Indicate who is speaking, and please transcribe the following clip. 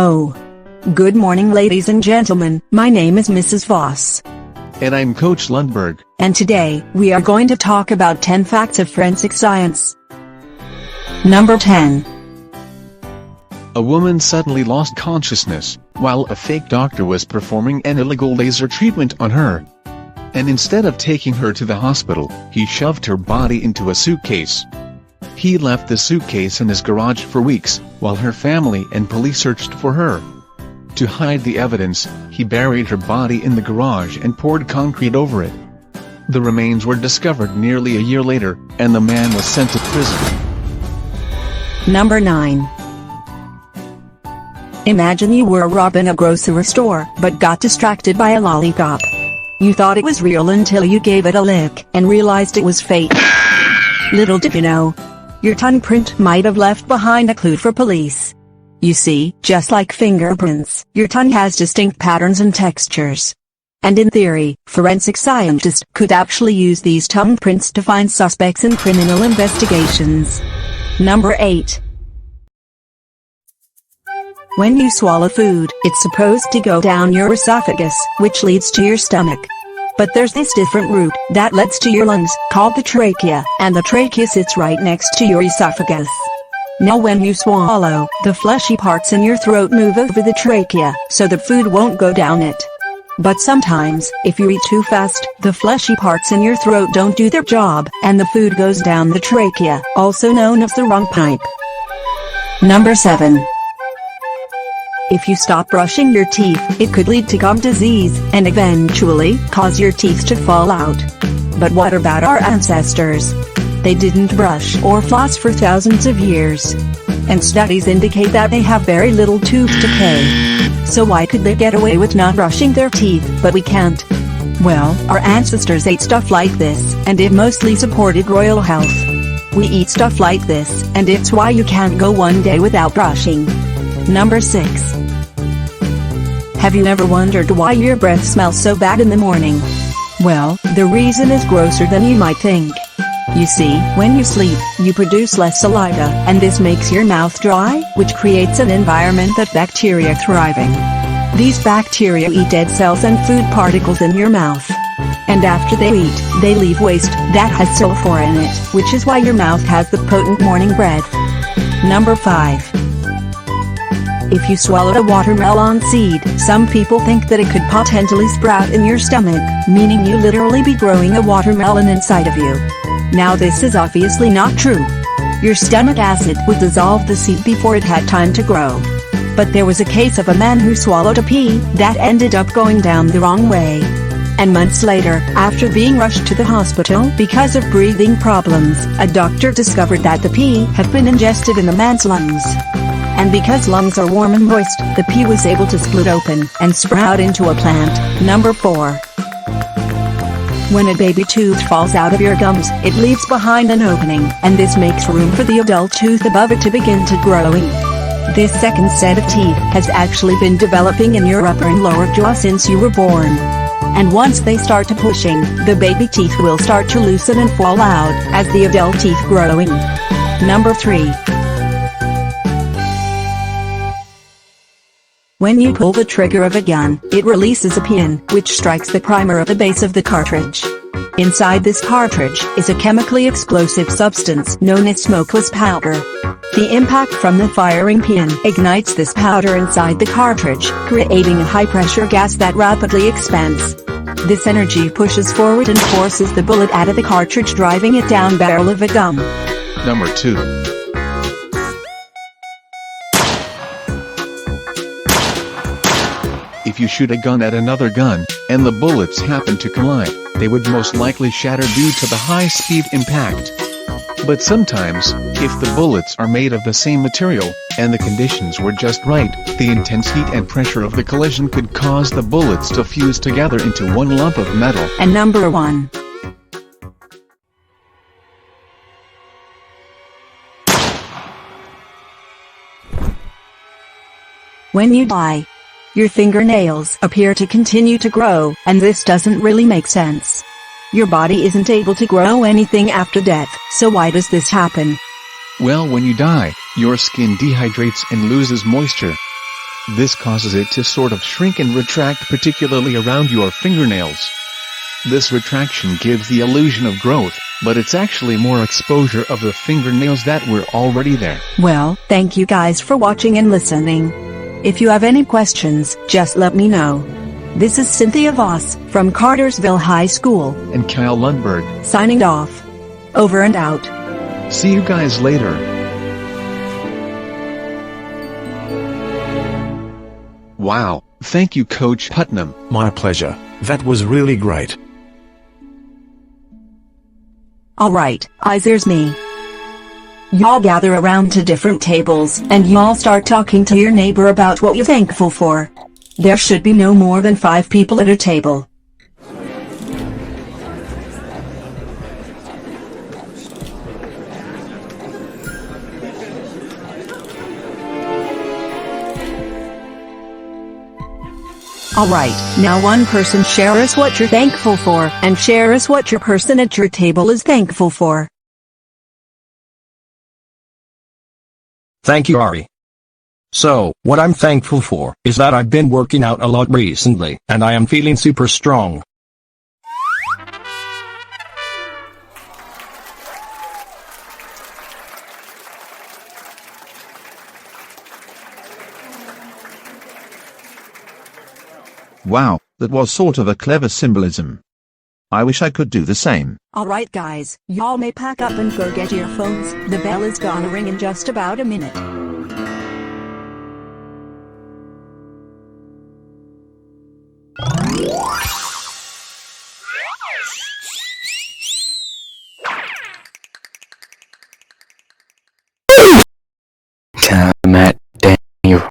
Speaker 1: Oh. Good morning, ladies and gentlemen, my name is Mrs Voss.
Speaker 2: And I'm Coach Lundburg.
Speaker 1: And today, we are going to talk about 10 facts of forensic science. Number 10.
Speaker 2: A woman suddenly lost consciousness, while a fake doctor was performing an illegal laser treatment on her. And instead of taking her to the hospital, he shoved her body into a suitcase. He left the suitcase in his garage for weeks, while her family and police searched for her. To hide the evidence, he buried her body in the garage and poured concrete over it. The remains were discovered nearly a year later, and the man was sent to prison.
Speaker 1: Number 9. Imagine you were robbing a grocery store, but got distracted by a lollipop. You thought it was real until you gave it a lick, and realized it was fake. Little did you know, your tongue print might have left behind a clue for police. You see, just like fingerprints, your tongue has distinct patterns and textures. And in theory, forensic scientists could actually use these tongue prints to find suspects in criminal investigations. Number 8. When you swallow food, it's supposed to go down your esophagus, which leads to your stomach. But there's this different route that leads to your lungs, called the trachea, and the trachea sits right next to your esophagus. Now when you swallow, the fleshy parts in your throat move over the trachea, so the food won't go down it. But sometimes, if you eat too fast, the fleshy parts in your throat don't do their job, and the food goes down the trachea, also known as the wrong pipe. Number 7. If you stop brushing your teeth, it could lead to gum disease, and eventually, cause your teeth to fall out. But what about our ancestors? They didn't brush or floss for thousands of years. And studies indicate that they have very little tooth decay. So why could they get away with not brushing their teeth, but we can't? Well, our ancestors ate stuff like this, and it mostly supported royal health. We eat stuff like this, and it's why you can't go one day without brushing. Number 6. Have you ever wondered why your breath smells so bad in the morning? Well, the reason is grosser than you might think. You see, when you sleep, you produce less saliva, and this makes your mouth dry, which creates an environment that bacteria thriving. These bacteria eat dead cells and food particles in your mouth. And after they eat, they leave waste that has sulfur in it, which is why your mouth has the potent morning breath. Number 5. If you swallowed a watermelon seed, some people think that it could potentially sprout in your stomach, meaning you literally be growing a watermelon inside of you. Now this is obviously not true. Your stomach acid would dissolve the seed before it had time to grow. But there was a case of a man who swallowed a pea that ended up going down the wrong way. And months later, after being rushed to the hospital because of breathing problems, a doctor discovered that the pea had been ingested in the man's lungs. And because lungs are warm and moist, the pea was able to split open and sprout into a plant. Number 4. When a baby tooth falls out of your gums, it leaves behind an opening, and this makes room for the adult tooth above it to begin to growing. This second set of teeth has actually been developing in your upper and lower jaw since you were born. And once they start to pushing, the baby teeth will start to loosen and fall out, as the adult teeth growing. Number 3. When you pull the trigger of a gun, it releases a pin, which strikes the primer at the base of the cartridge. Inside this cartridge is a chemically explosive substance known as smokeless powder. The impact from the firing pin ignites this powder inside the cartridge, creating a high-pressure gas that rapidly expands. This energy pushes forward and forces the bullet out of the cartridge, driving it down the barrel of a gun.
Speaker 2: Number 2. If you shoot a gun at another gun, and the bullets happen to collide, they would most likely shatter due to the high-speed impact. But sometimes, if the bullets are made of the same material, and the conditions were just right, the intense heat and pressure of the collision could cause the bullets to fuse together into one lump of metal.
Speaker 1: And number 1. When you die, your fingernails appear to continue to grow, and this doesn't really make sense. Your body isn't able to grow anything after death, so why does this happen?
Speaker 2: Well, when you die, your skin dehydrates and loses moisture. This causes it to sort of shrink and retract, particularly around your fingernails. This retraction gives the illusion of growth, but it's actually more exposure of the fingernails that were already there.
Speaker 1: Well, thank you guys for watching and listening. If you have any questions, just let me know. This is Cynthia Voss, from Cartersville High School.
Speaker 2: And Kyle Lundburg.
Speaker 1: Signing off. Over and out.
Speaker 2: See you guys later. Wow, thank you Coach Putnam.
Speaker 3: My pleasure, that was really great.
Speaker 1: Alright, here's me. Y'all gather around to different tables, and y'all start talking to your neighbor about what you're thankful for. There should be no more than 5 people at a table. Alright, now one person share us what you're thankful for, and share us what your person at your table is thankful for.
Speaker 4: Thank you, Ari. So, what I'm thankful for is that I've been working out a lot recently, and I am feeling super strong.
Speaker 5: Wow, that was sort of a clever symbolism. I wish I could do the same.
Speaker 1: Alright guys, y'all may pack up and go get your phones. The bell is gonna ring in just about a minute.
Speaker 6: Damn it, Daniel.